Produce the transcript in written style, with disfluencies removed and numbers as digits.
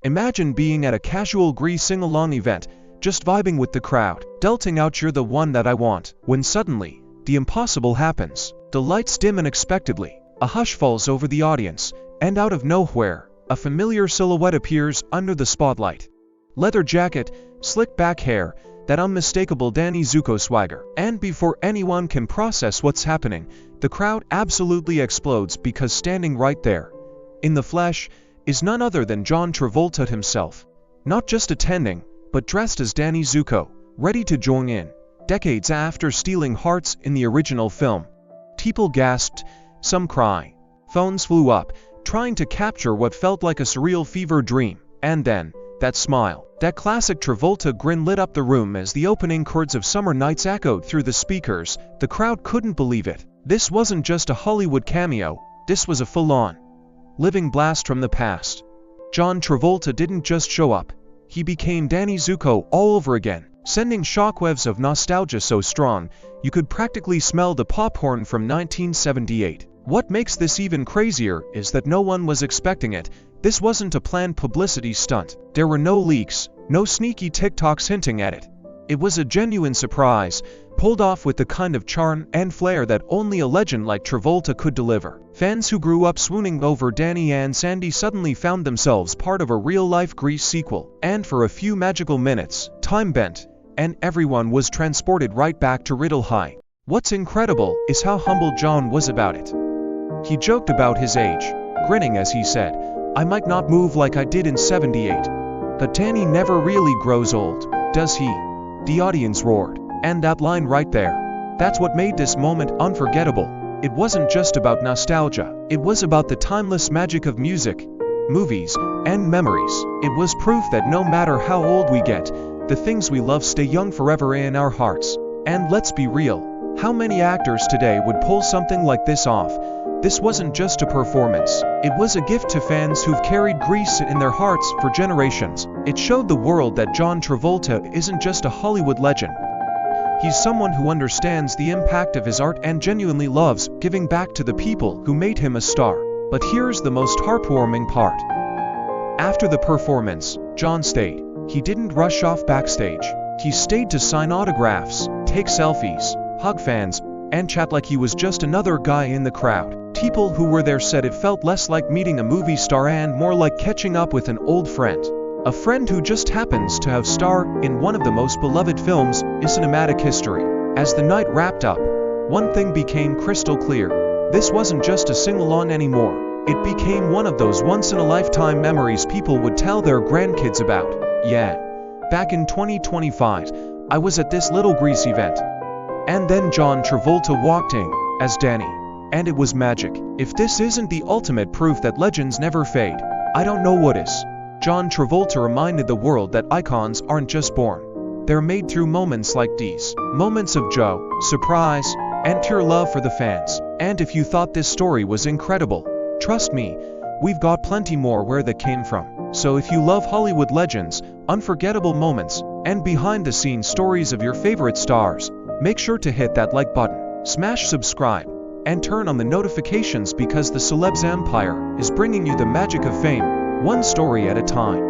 Imagine being at a casual Grease sing-along event, just vibing with the crowd, belting out "You're the one that I want," when suddenly, the impossible happens. The lights dim unexpectedly, a hush falls over the audience, and out of nowhere, a familiar silhouette appears under the spotlight. Leather jacket, slick back hair, that unmistakable Danny Zuko swagger. And before anyone can process what's happening, the crowd absolutely explodes because standing right there, in the flesh, is none other than John Travolta himself. Not just attending, but dressed as Danny Zuko, ready to join in. Decades after stealing hearts in the original film. People gasped, some cried. Phones flew up, trying to capture what felt like a surreal fever dream. And then, that smile, that classic Travolta grin lit up the room as the opening chords of Summer Nights echoed through the speakers. The crowd couldn't believe it. This wasn't just a Hollywood cameo, this was a full-on, living blast from the past. John Travolta didn't just show up, he became Danny Zuko all over again, sending shockwaves of nostalgia so strong, you could practically smell the popcorn from 1978. What makes this even crazier is that no one was expecting it. This wasn't a planned publicity stunt. There were no leaks, no sneaky TikToks hinting at it. It was a genuine surprise, pulled off with the kind of charm and flair that only a legend like Travolta could deliver. Fans who grew up swooning over Danny and Sandy suddenly found themselves part of a real-life Grease sequel. And for a few magical minutes, time bent, and everyone was transported right back to Riddle High. What's incredible is how humble John was about it. He joked about his age, grinning as he said, "I might not move like I did in '78. But Danny never really grows old, does he?" The audience roared. And that line right there, that's what made this moment unforgettable. It wasn't just about nostalgia, it was about the timeless magic of music, movies, and memories. It was proof that no matter how old we get, the things we love stay young forever in our hearts. And let's be real, how many actors today would pull something like this off? This wasn't just a performance, it was a gift to fans who've carried Grease in their hearts for generations. It showed the world that John Travolta isn't just a Hollywood legend. He's someone who understands the impact of his art and genuinely loves giving back to the people who made him a star. But here's the most heartwarming part. After the performance, John stayed. He didn't rush off backstage. He stayed to sign autographs, take selfies, hug fans, and chat like he was just another guy in the crowd. People who were there said it felt less like meeting a movie star and more like catching up with an old friend. A friend who just happens to have starred in one of the most beloved films in cinematic history. As the night wrapped up, one thing became crystal clear. This wasn't just a sing-along anymore. It became one of those once-in-a-lifetime memories people would tell their grandkids about. Yeah, back in 2025, I was at this little Grease event. And then John Travolta walked in, as Danny. And it was magic. If this isn't the ultimate proof that legends never fade, I don't know what is. John Travolta reminded the world that icons aren't just born. They're made through moments like these. Moments of joy, surprise, and pure love for the fans. And if you thought this story was incredible, trust me, we've got plenty more where that came from. So if you love Hollywood legends, unforgettable moments, and behind-the-scenes stories of your favorite stars, make sure to hit that like button, smash subscribe, and turn on the notifications because the Celebs Empire is bringing you the magic of fame, one story at a time.